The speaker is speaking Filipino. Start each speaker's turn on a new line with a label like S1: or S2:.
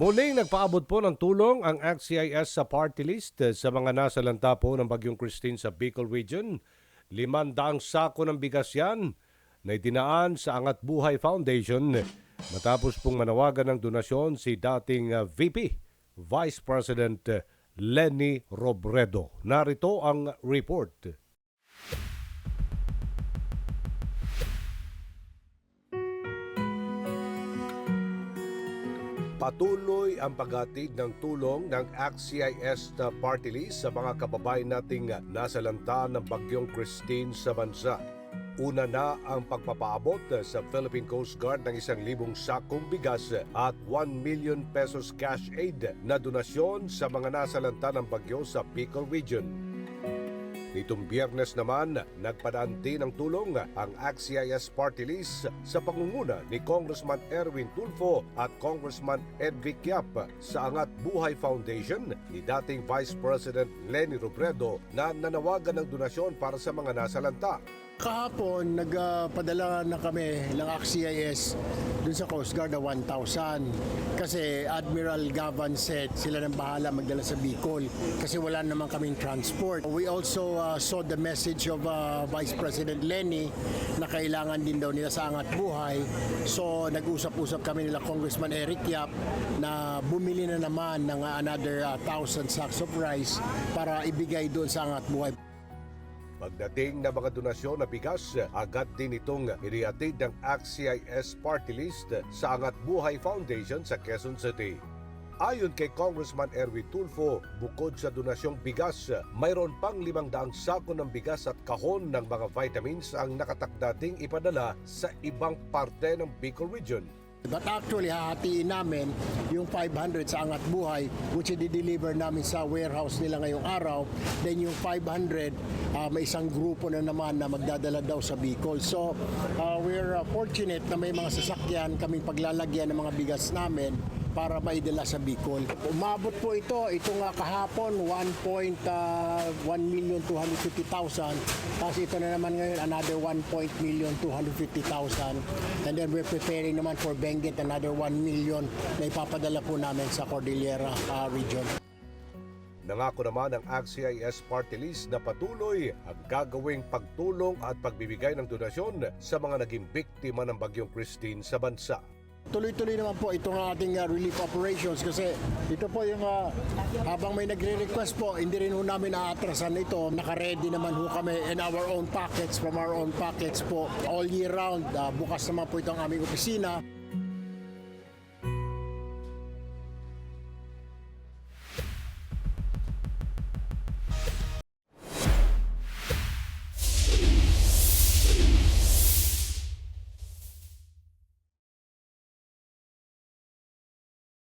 S1: Muling nagpaabot po ng tulong ang ACT-CIS sa party list sa mga nasalanta po ng Bagyong Christine sa Bicol Region. 500 sako ng bigas yan na itinaan sa Angat Buhay Foundation matapos pong manawagan ng donasyon si dating VP, Vice President Leni Robredo. Narito ang report. Patuloy ang paghatid ng tulong ng ACT-CIS na party list sa mga kababayan nating nasalanta ng Bagyong Christine sa bansa. Una na ang pagpapaabot sa Philippine Coast Guard ng 1,000 sakong bigas at 1 million pesos cash aid na donasyon sa mga nasalanta ng bagyo sa Bicol Region. Nitong Biyernes naman, nagpadaan din ng tulong ang ACT-CIS Party List sa pangunguna ni Congressman Erwin Tulfo at Congressman Edvic Yap sa Angat Buhay Foundation ni dating Vice President Leni Robredo na nanawagan ng donasyon para sa mga nasalanta.
S2: Kahapon, nagpadala na kami ng ACT-CIS dun sa Coast Guard na 1,000 kasi Admiral Gavan said sila nang bahala magdala sa Bicol kasi wala naman kaming transport. We also saw the message of Vice President Leni na kailangan din daw nila sa Angat Buhay. So nag-usap-usap kami nila Congressman Eric Yap na bumili na naman ng another 1,000 sacks of rice para ibigay doon sa Angat Buhay.
S1: Pagdating na mga donasyon na bigas, agad din itong inihatid ng ACT-CIS Party List sa Angat Buhay Foundation sa Quezon City. Ayon kay Congressman Erwin Tulfo, bukod sa donasyong bigas, mayroon pang 500 sako ng bigas at kahon ng mga vitamins ang nakatakda ding ipadala sa ibang parte ng Bicol Region.
S2: But actually, hahatiin namin yung 500 sa Angat Buhay, which i-deliver namin sa warehouse nila ngayong araw. Then yung 500, may isang grupo na naman na magdadala daw sa Bicol. So, we're fortunate na may mga sasakyan kaming paglalagyan ng mga bigas namin para maidala sa Bicol. Umabot po itong kahapon, 1,250,000. Tapos ito na naman ngayon, another 1,250,000. And then we're preparing naman for Benguet, another 1 million na ipapadala po namin sa Cordillera region.
S1: Nangako naman ang ACT-CIS Party List na patuloy ang gagawing pagtulong at pagbibigay ng donasyon sa mga naging biktima ng Bagyong Christine sa bansa.
S2: Tuloy-tuloy naman po itong ating relief operations kasi ito po yung habang may nagre-request po, hindi rin ho namin aatrasan ito. Naka-ready naman ho kami in our own pockets, from our own pockets po. All year round, bukas naman po itong aming opisina.